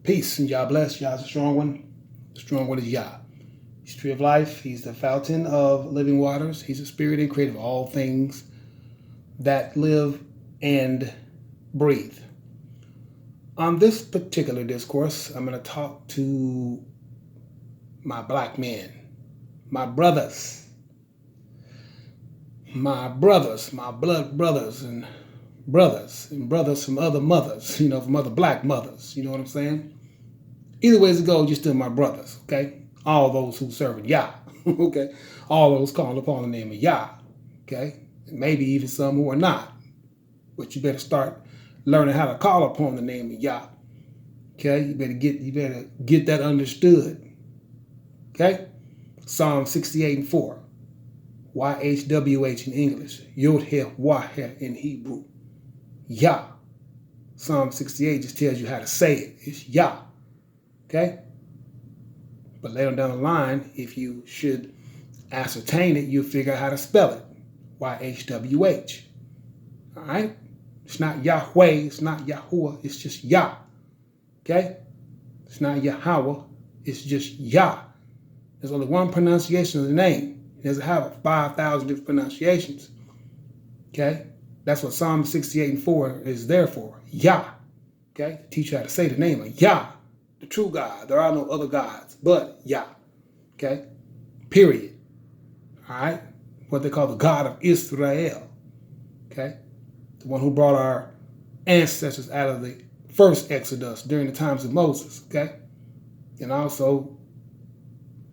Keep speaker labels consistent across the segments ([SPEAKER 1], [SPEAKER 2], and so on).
[SPEAKER 1] Peace and Yah bless. Yah's a strong one. The strong one is Yah. He's the tree of life. He's the fountain of living waters. He's the spirit and creator of all things that live and breathe. On this particular discourse, I'm going to talk to my black men, my brothers, my blood brothers and brothers from other mothers, from other black mothers. You know what I'm saying? Either way it goes, you're still my brothers, okay? All those who serve Yah, okay? All those calling upon the name of Yah, okay? Maybe even some who are not. But you better start learning how to call upon the name of Yah, okay? You better get that understood, okay? Psalm 68:4, YHWH in English, Yod-Heh-Wah-Heh in Hebrew, Yah. Psalm 68 just tells you how to say it. It's Yah, okay? But later down the line, if you should ascertain it, you'll figure out how to spell it. YHWH. All right? It's not Yahweh. It's not Yahuwah. It's just Yah. Okay? It's not Yahweh. It's just Yah. There's only one pronunciation of the name. It doesn't have 5,000 different pronunciations. Okay? That's what Psalm 68:4 is there for. Yah. Okay? To teach you how to say the name of Yah, the true God. There are no other gods but Yah. Okay? Period. All right? What they call the God of Israel. Okay? The one who brought our ancestors out of the first Exodus during the times of Moses. Okay? And also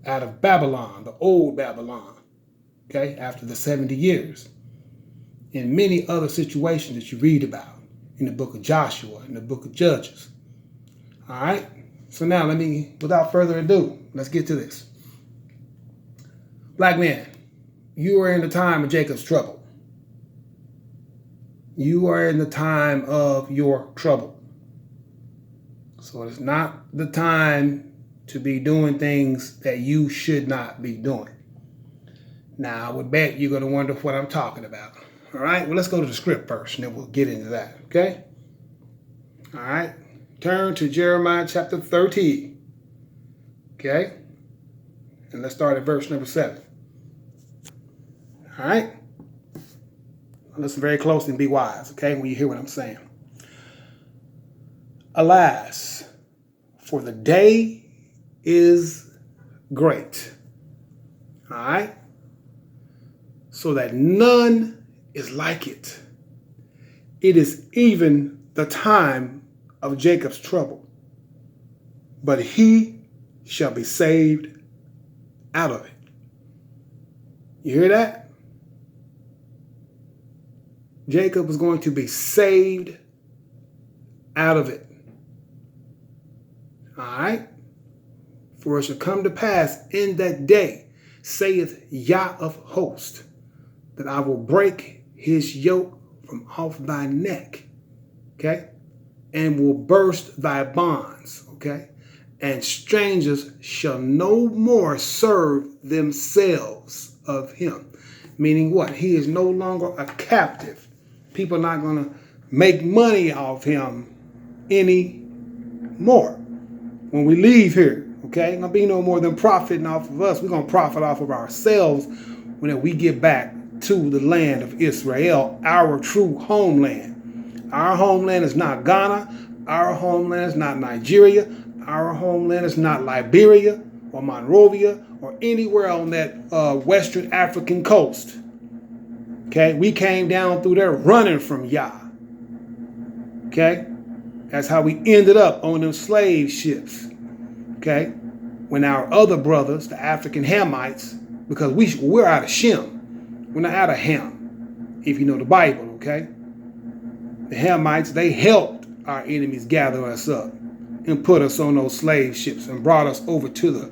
[SPEAKER 1] out of Babylon, the old Babylon. Okay? After the 70 years. And many other situations that you read about in the book of Joshua, in the book of Judges. All right? So now without further ado, let's get to this. Black man, you are in the time of Jacob's trouble. You are in the time of your trouble. So it's not the time to be doing things that you should not be doing. Now, I would bet you're going to wonder what I'm talking about. All right? Well, let's go to the script first, and then we'll get into that, okay? All right? Turn to Jeremiah chapter 30, okay? And let's start at verse number 7. All right? Listen very closely and be wise, okay, when you hear what I'm saying. Alas, for the day is great, all right, so that none is like it. It is even the time of Jacob's trouble, but he shall be saved out of it. You hear that? Jacob was going to be saved out of it. All right? For it shall come to pass in that day, saith Yah of hosts, that I will break his yoke from off thy neck, okay? And will burst thy bonds, okay? And strangers shall no more serve themselves of him. Meaning what? He is no longer a captive. People are not going to make money off him anymore. When we leave here, okay? Ain't going to be no more than profiting off of us. We're going to profit off of ourselves when we get back to the land of Israel, our true homeland. Our homeland is not Ghana. Our homeland is not Nigeria. Our homeland is not Liberia or Monrovia or anywhere on that Western African coast. Okay, we came down through there running from Yah. Okay, that's how we ended up on them slave ships. Okay, when our other brothers, the African Hamites, because we're out of Shem, we're not out of Ham, if you know the Bible. Okay, the Hamites, they helped our enemies gather us up and put us on those slave ships and brought us over to the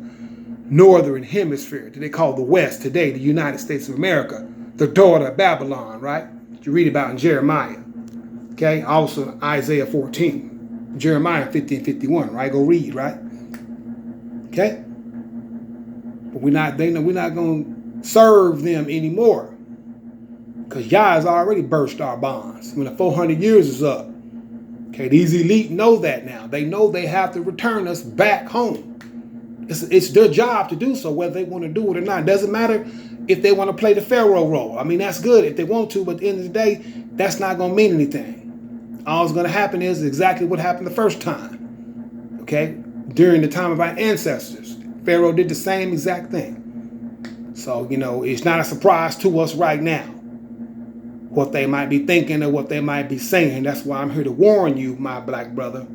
[SPEAKER 1] northern hemisphere that they call the West today, the United States of America, the daughter of Babylon, right? You read about in Jeremiah, okay? Also Isaiah 14, Jeremiah 50:51, right? Go read, right? Okay? But we're not going to serve them anymore because Yah has already burst our bonds. When the 400 years is up, Okay, these elite know that now. They know they have to return us back home. It's their job to do so, whether they want to do it or not. It doesn't matter if they want to play the Pharaoh role. I mean, that's good if they want to, but at the end of the day, that's not going to mean anything. All that's going to happen is exactly what happened the first time. Okay? During the time of our ancestors, Pharaoh did the same exact thing. So, it's not a surprise to us right now what they might be thinking or what they might be saying. That's why I'm here to warn you, my black brother.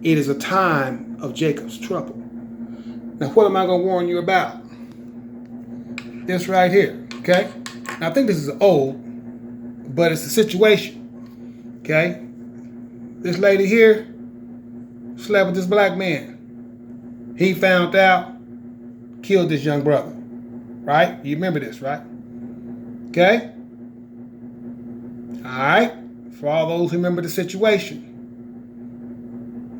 [SPEAKER 1] It is a time of Jacob's trouble. Now, what am I going to warn you about? This right here, okay? Now, I think this is old, but it's a situation, okay? This lady here slept with this black man. He found out, killed this young brother, right? You remember this, right? Okay? All right? For all those who remember the situation,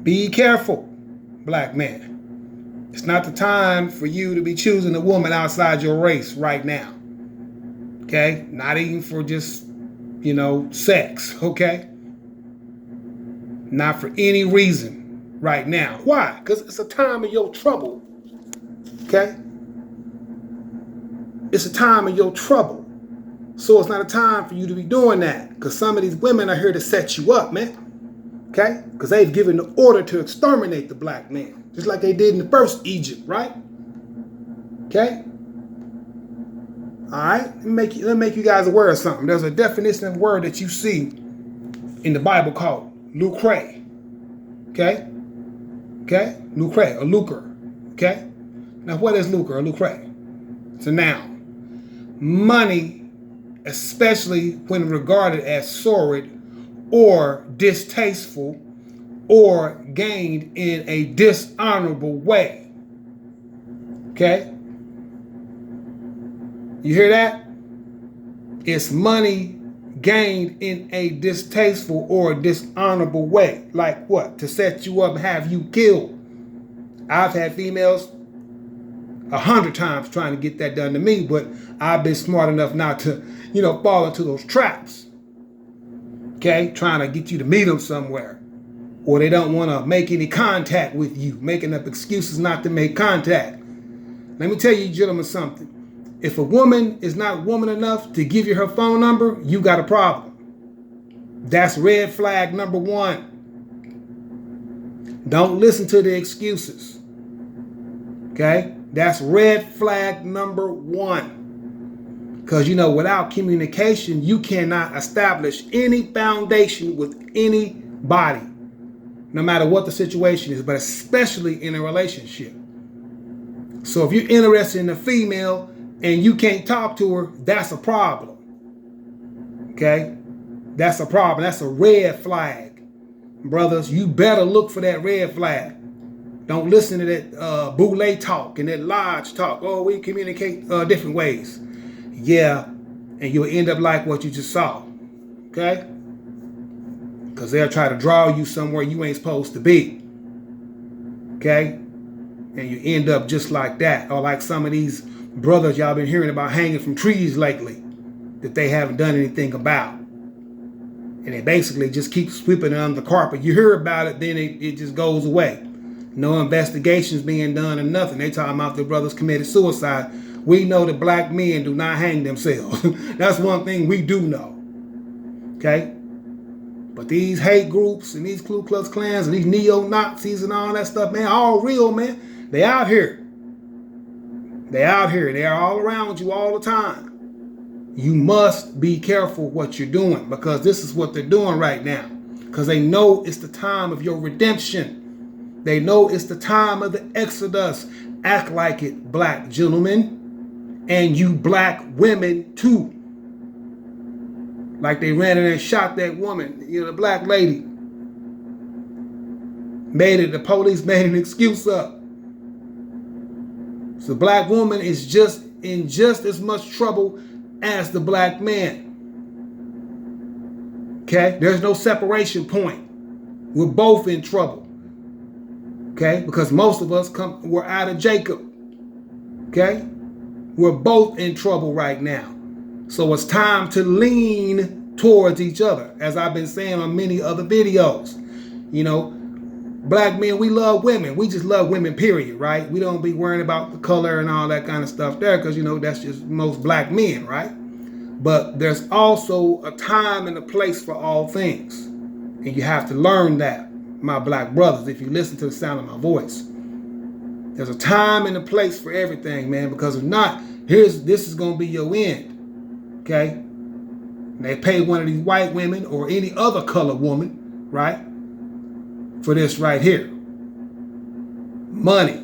[SPEAKER 1] be careful, black man. It's not the time for you to be choosing a woman outside your race right now. Okay? Not even for just, sex. Okay? Not for any reason right now. Why? Because it's a time of your trouble. Okay? It's a time of your trouble. So it's not a time for you to be doing that. Because some of these women are here to set you up, man. Okay? Because they've given the order to exterminate the black man. Just like they did in the first Egypt, right? Okay? All right? Let me make you guys aware of something. There's a definition of word that you see in the Bible called lucre. Okay? Okay? Lucre or lucre. Okay? Now, what is lucre or lucre? It's a noun. Money, especially when regarded as sordid or distasteful, or gained in a dishonorable way. Okay? You hear that? It's money gained in a distasteful or dishonorable way. Like what? To set you up and have you killed. I've had females 100 times trying to get that done to me, but I've been smart enough not to, fall into those traps. Okay? Trying to get you to meet them somewhere. Or they don't want to make any contact with you, making up excuses not to make contact. Let me tell you, gentlemen, something. If a woman is not woman enough to give you her phone number, you got a problem. That's red flag number 1. Don't listen to the excuses. Okay? That's red flag number 1. Because, without communication, you cannot establish any foundation with anybody. No matter what the situation is, but especially in a relationship. So if you're interested in a female and you can't talk to her, that's a problem. Okay? That's a problem. That's a red flag. Brothers, you better look for that red flag. Don't listen to that boule talk and that lodge talk. Oh, we communicate different ways. Yeah, and you'll end up like what you just saw. Okay? Because they'll try to draw you somewhere you ain't supposed to be. Okay? And you end up just like that. Or like some of these brothers y'all been hearing about hanging from trees lately that they haven't done anything about. And they basically just keep sweeping it under the carpet. You hear about it, then it just goes away. No investigations being done or nothing. They talking about the brothers committed suicide. We know that black men do not hang themselves. That's one thing we do know. Okay? But these hate groups and these Ku Klux Klans and these neo-Nazis and all that stuff, man, all real, man. They out here. They out here. They are all around you all the time. You must be careful what you're doing because this is what they're doing right now. Because they know it's the time of your redemption. They know it's the time of the Exodus. Act like it, black gentlemen. And you black women too. Like they ran in and shot that woman, the black lady. The police made an excuse up. So the black woman is just in just as much trouble as the black man. Okay? There's no separation point. We're both in trouble. Okay? Because most of us we're out of Jacob. Okay? We're both in trouble right now. So it's time to lean towards each other, as I've been saying on many other videos. You know, black men, we love women. We just love women, period, right? We don't be worrying about the color and all that kind of stuff there because, you know, that's just most black men, right? But there's also a time and a place for all things. And you have to learn that, my black brothers, if you listen to the sound of my voice. There's a time and a place for everything, man, because if not, this is going to be your end, okay? And they pay one of these white women or any other color woman, right, for this right here. Money.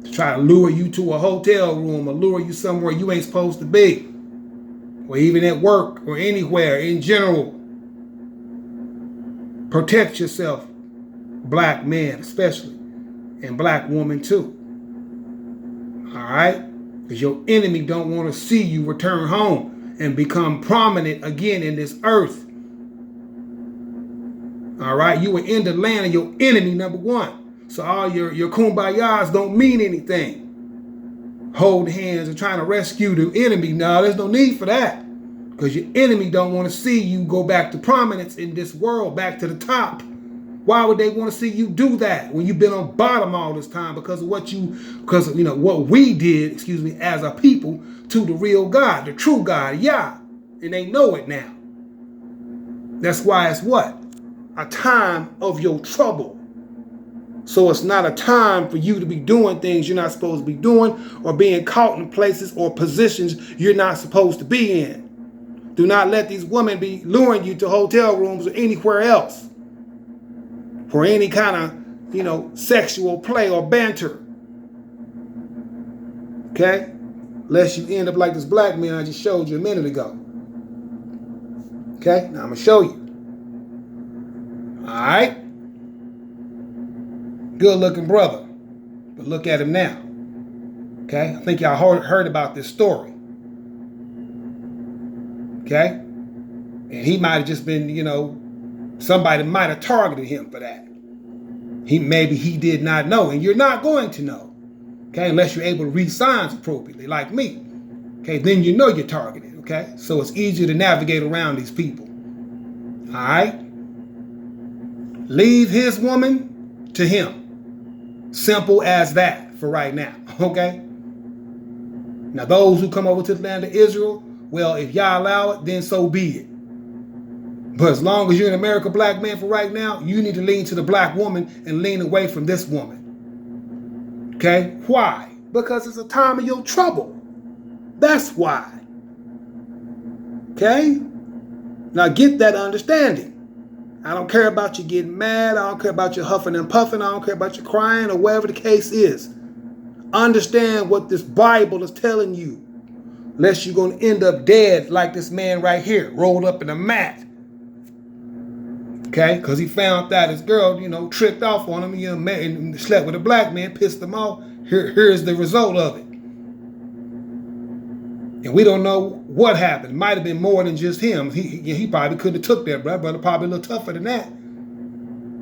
[SPEAKER 1] To try to lure you to a hotel room or lure you somewhere you ain't supposed to be. Or even at work or anywhere in general. Protect yourself, black men especially, and black women too. All right? Because your enemy don't want to see you return home and become prominent again in this earth. All right? You are in the land of your enemy, number one. So all your kumbayas don't mean anything. Holding hands and trying to rescue the enemy. No, there's no need for that. Because your enemy don't want to see you go back to prominence in this world, back to the top. Why would they want to see you do that when you've been on bottom all this time because of what we did, as a people to the real God, the true God, Yah. And they know it now. That's why it's what? A time of your trouble. So it's not a time for you to be doing things you're not supposed to be doing or being caught in places or positions you're not supposed to be in. Do not let these women be luring you to hotel rooms or anywhere else for any kind of, sexual play or banter. Okay? Lest you end up like this black man I just showed you a minute ago. Okay? Now I'm going to show you. All right? Good looking brother. But look at him now. Okay? I think y'all heard about this story. Okay? And he might have just been, somebody might have targeted him for that. Maybe he did not know, and you're not going to know. Okay? Unless you're able to read signs appropriately, like me. Okay? Then you know you're targeted. Okay? So it's easier to navigate around these people. All right? Leave his woman to him. Simple as that for right now. Okay? Now those who come over to the land of Israel, well, if y'all allow it, then so be it. But as long as you're an American black man for right now, you need to lean to the black woman and lean away from this woman. Okay? Why? Because it's a time of your trouble. That's why. Okay? Now get that understanding. I don't care about you getting mad. I don't care about you huffing and puffing. I don't care about you crying or whatever the case is. Understand what this Bible is telling you. Lest you're going to end up dead like this man right here, rolled up in a mat. Okay? Because he found out his girl, tricked off on him, and slept with a black man, pissed him off. Here's the result of it. And we don't know what happened. It might have been more than just him. He probably could have took that, brother. Probably a little tougher than that.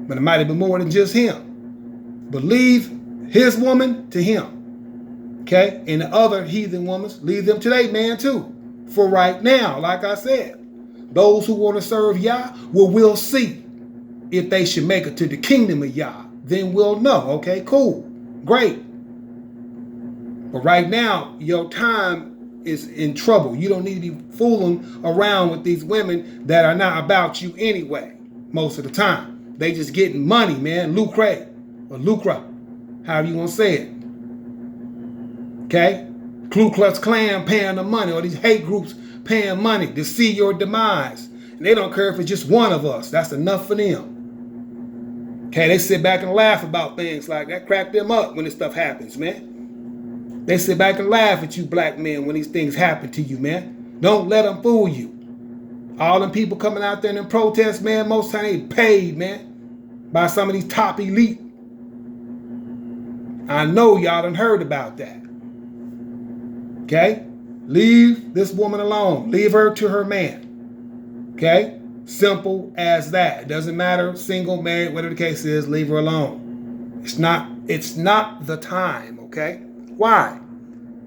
[SPEAKER 1] But it might have been more than just him. But leave his woman to him. Okay? And the other heathen women, leave them to their man too. For right now, like I said. Those who want to serve Yah, we'll see if they should make it to the kingdom of Yah. Then we'll know. Okay, cool. Great. But right now, your time is in trouble. You don't need to be fooling around with these women that are not about you anyway, most of the time. They just getting money, man. Lucre or lucra, however you want to say it. Okay? Ku Klux Klan paying the money, or these hate groups paying money to see your demise. And they don't care if it's just one of us. That's enough for them. Okay, they sit back and laugh about things like that. Crack them up when this stuff happens, man. They sit back and laugh at you black men when these things happen to you, man. Don't let them fool you. All them people coming out there in them protests, man, most time they paid, man, by some of these top elite. I know y'all done heard about that. Okay? Leave this woman alone. Leave her to her man. Okay? Simple as that. It doesn't matter, single, married, whatever the case is, leave her alone. It's not the time, okay? Why?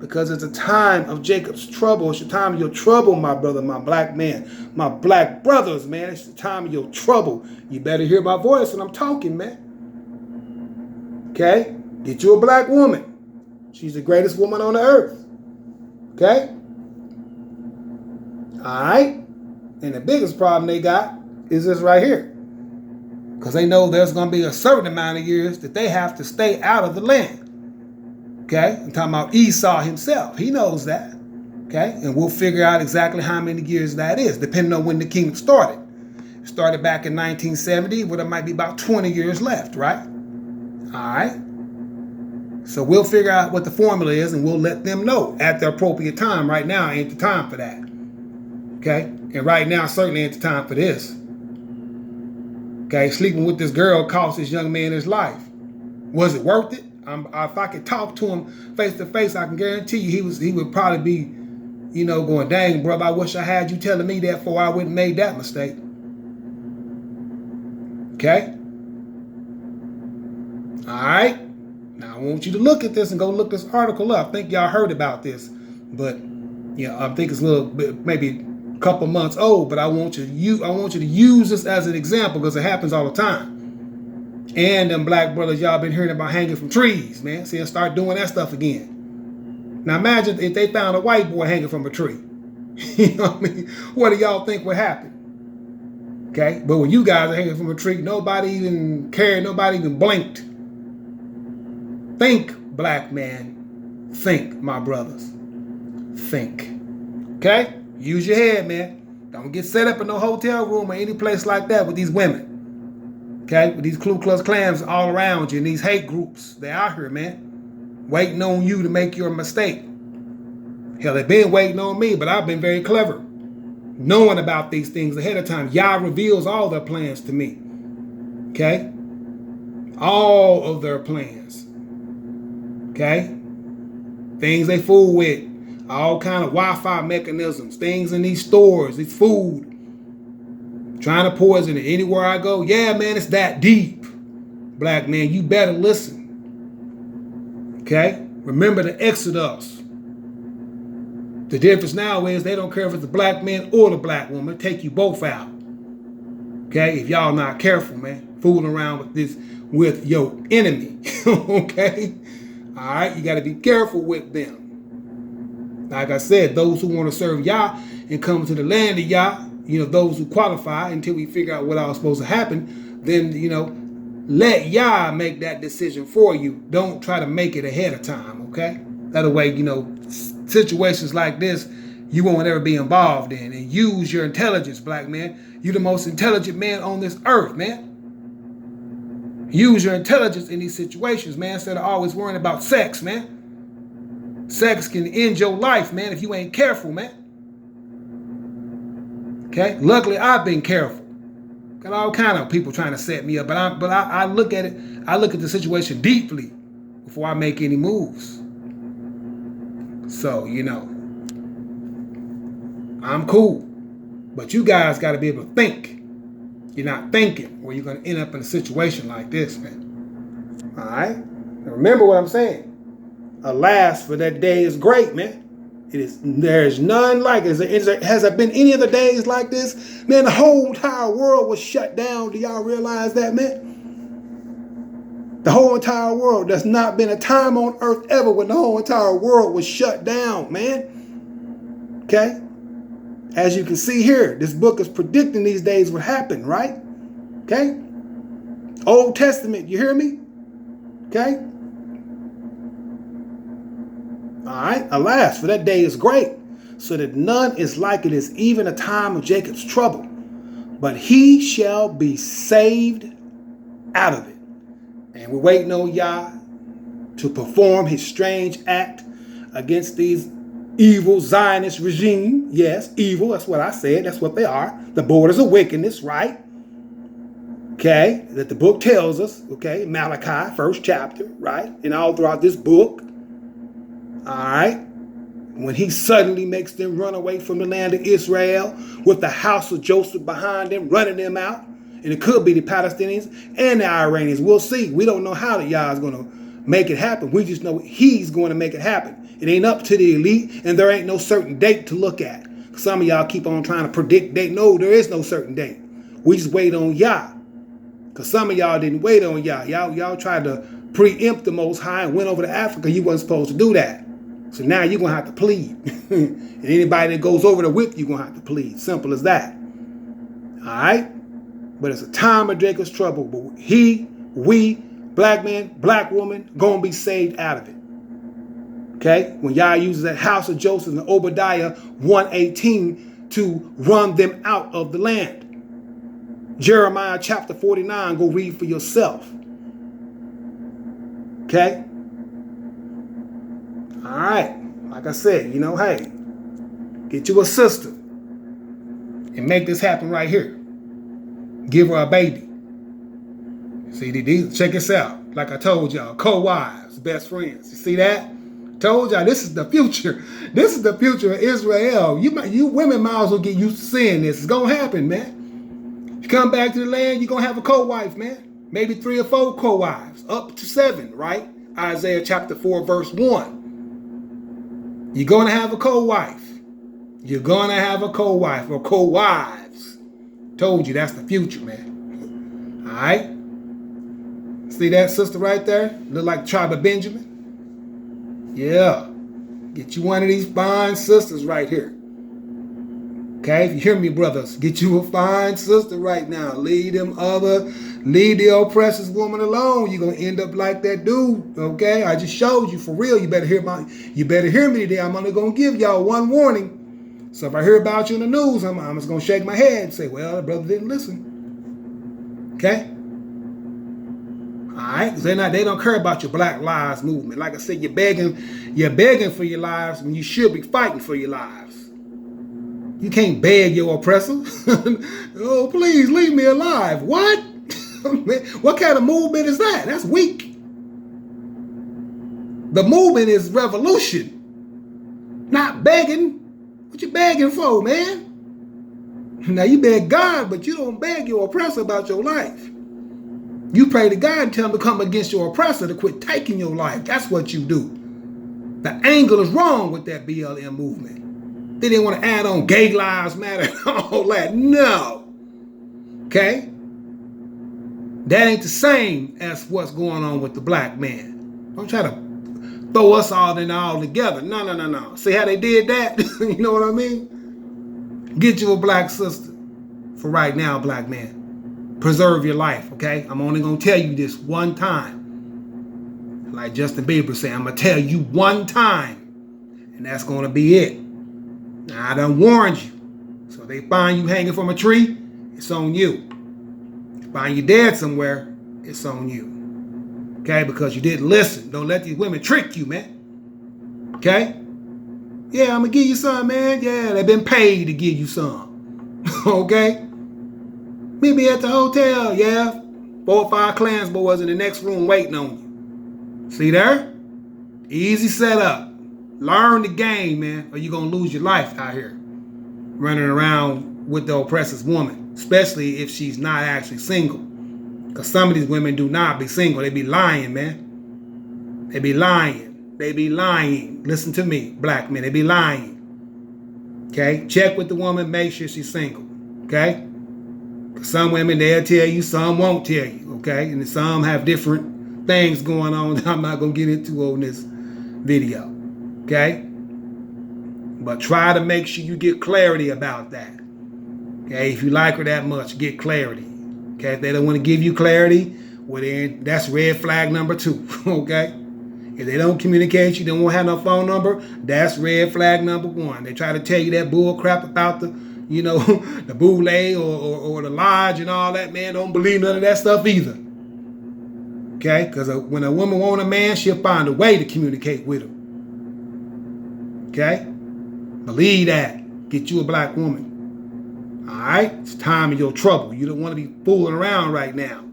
[SPEAKER 1] Because it's a time of Jacob's trouble. It's the time of your trouble, my brother, my black man, my black brothers, man. It's the time of your trouble. You better hear my voice when I'm talking, man. Okay? Get you a black woman. She's the greatest woman on the earth. Okay? All right? And the biggest problem they got is this right here. Because they know there's going to be a certain amount of years that they have to stay out of the land. Okay? I'm talking about Esau himself. He knows that. Okay? And we'll figure out exactly how many years that is, depending on when the kingdom started. It started back in 1970, but it might be about 20 years left, right? All right? So we'll figure out what the formula is, and we'll let them know at the appropriate time. Right now ain't the time for that. Okay? And right now certainly ain't the time for this. Okay? Sleeping with this girl cost this young man his life. Was it worth it? If I could talk to him face to face, I can guarantee you he would probably be, going, dang, brother, I wish I had you telling me that before I wouldn't have made that mistake. Okay? All right? Now, I want you to look at this and go look this article up. I think y'all heard about this, but I think it's a little bit, maybe a couple months old, but I want you to use this as an example because it happens all the time. And them black brothers, y'all been hearing about hanging from trees, man. See, start doing that stuff again. Now imagine if they found a white boy hanging from a tree. You know what I mean? What do y'all think would happen? Okay? But when you guys are hanging from a tree, nobody even cared, nobody even blinked. Think, black man. Think, my brothers. Think. Okay? Use your head, man. Don't get set up in no hotel room or any place like that with these women. Okay, with these Ku Klux Klans all around you and these hate groups, they're out here, man, waiting on you to make your mistake. Hell, they've been waiting on me, but I've been very clever, knowing about these things ahead of time. Yah reveals all their plans to me. Okay, all of their plans. Okay, things they fool with, all kind of Wi-Fi mechanisms, things in these stores, this food. Trying to poison it anywhere I go. Yeah, man, it's that deep. Black man, you better listen. Okay? Remember the Exodus. The difference now is they don't care if it's the black man or the black woman. Take you both out. Okay? If y'all not careful, man. Fooling around with your enemy. Okay? All right? You got to be careful with them. Like I said, those who want to serve Yah and come to the land of Yah, those who qualify until we figure out what all is supposed to happen, then, let Yah make that decision for you. Don't try to make it ahead of time, okay? That way, situations like this, you won't ever be involved in. And use your intelligence, black man. You're the most intelligent man on this earth, man. Use your intelligence in these situations, man, instead of always worrying about sex, man. Sex can end your life, man, if you ain't careful, man. Okay. Luckily, I've been careful. Got all kind of people trying to set me up, but I look at it. I look at the situation deeply before I make any moves. So I'm cool, but you guys got to be able to think. You're not thinking, or you're going to end up in a situation like this, man. All right. Now remember what I'm saying. Alas, for that day is great, man. There's none like it. Has there been any other days like this? Man, the whole entire world was shut down. Do y'all realize that, man? The whole entire world. There's not been a time on earth ever when the whole entire world was shut down, man. Okay? As you can see here, this book is predicting these days would happen, right? Okay? Old Testament, you hear me? Okay? All right. Alas, for that day is great, so that none is like it is even a time of Jacob's trouble. But he shall be saved out of it. And we're waiting on Yah to perform his strange act against these evil Zionist regime. Yes, evil. That's what I said. That's what they are. The borders of wickedness, right? Okay. That the book tells us. Okay. Malachi, 1st chapter, right? And all throughout this book. All right. When he suddenly makes them run away from the land of Israel with the house of Joseph behind them, running them out. And it could be the Palestinians and the Iranians. We'll see. We don't know how the Yah is going to make it happen. We just know he's going to make it happen. It ain't up to the elite, and there ain't no certain date to look at. Some of y'all keep on trying to predict date. No, there is no certain date. We just wait on Yah. Because some of y'all didn't wait on Yah. Y'all tried to preempt the Most High and went over to Africa. You wasn't supposed to do that. So now you're going to have to plead. And anybody that goes over there with you, you're going to have to plead. Simple as that. All right? But it's a time of Jacob's trouble. But we, black man, black woman, going to be saved out of it. Okay? When Yah uses that house of Joseph in Obadiah 1:18 to run them out of the land. Jeremiah chapter 49, go read for yourself. Okay? All right. Like I said, hey, get you a sister and make this happen right here. Give her a baby. See, check this out. Like I told y'all, co-wives, best friends. You see that? Told y'all, this is the future. This is the future of Israel. You women might as well get used to seeing this. It's going to happen, man. You come back to the land, you're going to have a co-wife, man. Maybe 3 or 4 co-wives, up to 7, right? Isaiah chapter 4, verse 1. You're going to have a co-wife. You're going to have a co-wife or co-wives. Told you, that's the future, man. All right? See that sister right there? Look like the tribe of Benjamin? Yeah. Get you one of these fine sisters right here. Okay? If you hear me, brothers, get you a fine sister right now. Leave the oppressed woman alone. You're going to end up like that dude. Okay? I just showed you for real. You better hear me today. I'm only going to give y'all one warning. So if I hear about you in the news, I'm just going to shake my head and say, well, the brother didn't listen. Okay? All right? Because they don't care about your Black Lives Movement. Like I said, you're begging for your lives when you should be fighting for your lives. You can't beg your oppressor. Oh, please leave me alive. What? What kind of movement is that? That's weak. The movement is revolution. Not begging. What you begging for, man? Now you beg God, but you don't beg your oppressor about your life. You pray to God and tell him to come against your oppressor to quit taking your life. That's what you do. The angle is wrong with that BLM movement. They didn't want to add on gay lives matter and all that. No. Okay? That ain't the same as what's going on with the black man. Don't try to throw us all together. No. See how they did that? You know what I mean? Get you a black sister for right now, black man. Preserve your life, okay? I'm only going to tell you this one time. Like Justin Bieber said, I'm going to tell you one time. And that's going to be it. Now, I done warned you. So if they find you hanging from a tree, it's on you. If they find you dead somewhere, it's on you. Okay? Because you didn't listen. Don't let these women trick you, man. Okay? Yeah, I'm going to give you some, man. Yeah, they've been paid to give you some. Okay? Meet me at the hotel. Yeah. 4 or 5 Klans boys in the next room waiting on you. See there? Easy setup. Learn the game, man, or you're going to lose your life out here running around with the oppressor's woman, especially if she's not actually single. Because some of these women do not be single. They be lying, man. They be lying. Listen to me, black men. They be lying. Okay? Check with the woman. Make sure she's single. Okay? Because some women, they'll tell you. Some won't tell you. Okay? And some have different things going on that I'm not going to get into on this video. Okay? But try to make sure you get clarity about that. Okay? If you like her that much, get clarity. Okay? If they don't want to give you clarity, well then that's red flag number 2. Okay? If they don't communicate, you don't have no phone number, that's red flag number 1. They try to tell you that bull crap about the, the boule or the lodge and all that, man. Don't believe none of that stuff either. Okay? Because when a woman wants a man, she'll find a way to communicate with him. Okay? Believe that. Get you a black woman. All right? It's time of your trouble. You don't want to be fooling around right now.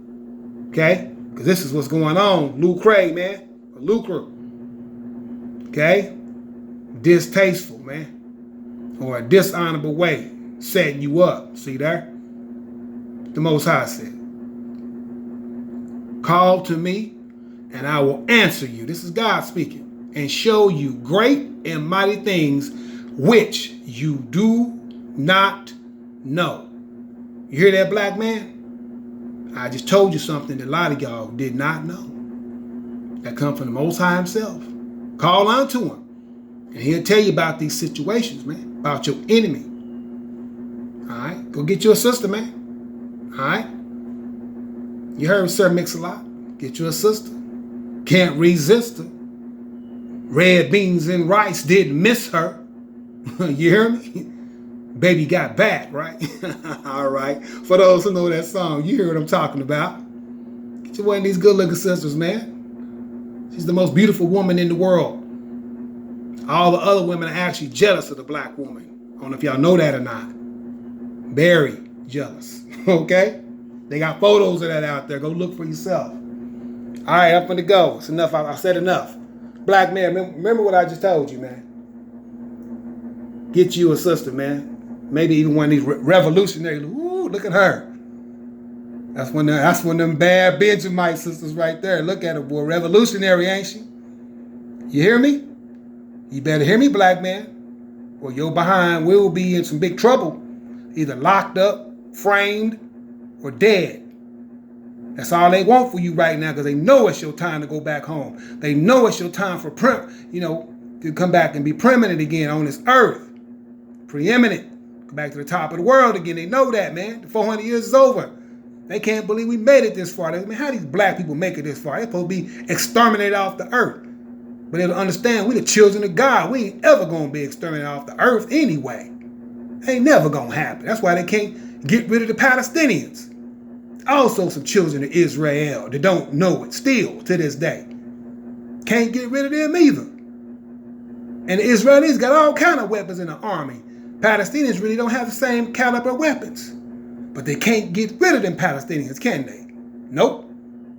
[SPEAKER 1] Okay? Because this is what's going on. Lucre, man. Lucre. Okay? Distasteful, man. Or a dishonorable way. Setting you up. See there? The Most High said. Call to me, and I will answer you. This is God speaking. And show you great and mighty things which you do not know. You hear that, black man? I just told you something that a lot of y'all did not know. That comes from the Most High himself. Call unto him. And he'll tell you about these situations, man. About your enemy. All right? Go get you a sister, man. All right? You heard Sir Mix-a-Lot. Get you a sister. Can't resist her. Red beans and rice didn't miss her. You hear me? Baby got back, right? All right. For those who know that song, you hear what I'm talking about. Get you one of these good-looking sisters, man. She's the most beautiful woman in the world. All the other women are actually jealous of the black woman. I don't know if y'all know that or not. Very jealous. Okay? They got photos of that out there. Go look for yourself. All right, I'm gonna go. It's enough. I said enough. Black man, remember what I just told you, man. Get you a sister, man. Maybe even one of these revolutionary. Ooh, look at her. That's one of them bad Benjamite sisters right there. Look at her, boy. Revolutionary, ain't she? You hear me? You better hear me, black man. Or your behind will be in some big trouble. Either locked up, framed, or dead. That's all they want for you right now because they know it's your time to go back home. They know it's your time for, to come back and be preeminent again on this earth. Preeminent. Come back to the top of the world again. They know that, man. The 400 years is over. They can't believe we made it this far. I mean, how these black people make it this far? They're supposed to be exterminated off the earth. But they don't understand we the children of God. We ain't ever going to be exterminated off the earth anyway. Ain't never going to happen. That's why they can't get rid of the Palestinians. Also some children of Israel that don't know it still to this day. Can't get rid of them either. And the Israelis got all kind of weapons in the army. Palestinians really don't have the same caliber weapons. But they can't get rid of them Palestinians, can they? Nope.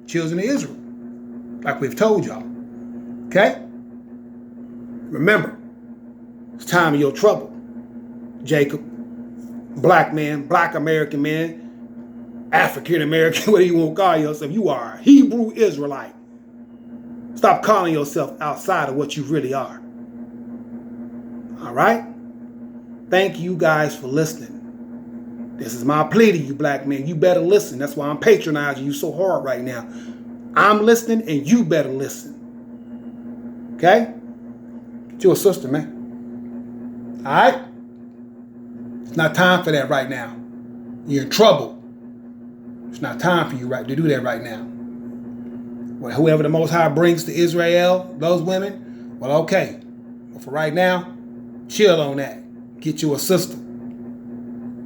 [SPEAKER 1] Children of Israel. Like we've told y'all. Okay? Remember, it's time of your trouble. Jacob, black man, black American man, African American, whatever you want to call yourself, you are a Hebrew Israelite. Stop calling yourself outside of what you really are. All right? Thank you guys for listening. This is my plea to you, black men. You better listen. That's why I'm patronizing you so hard right now. I'm listening and you better listen. Okay? Get you a sister, man. All right? It's not time for that right now. You're in trouble. It's not time for you to do that right now. Well, whoever the Most High brings to Israel, those women, well, okay. But for right now, chill on that. Get you a sister.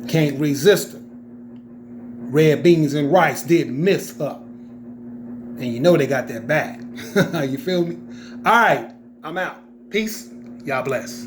[SPEAKER 1] Can't resist her. Red beans and rice didn't miss her. And you know they got that back. You feel me? All right, I'm out. Peace. Y'all bless.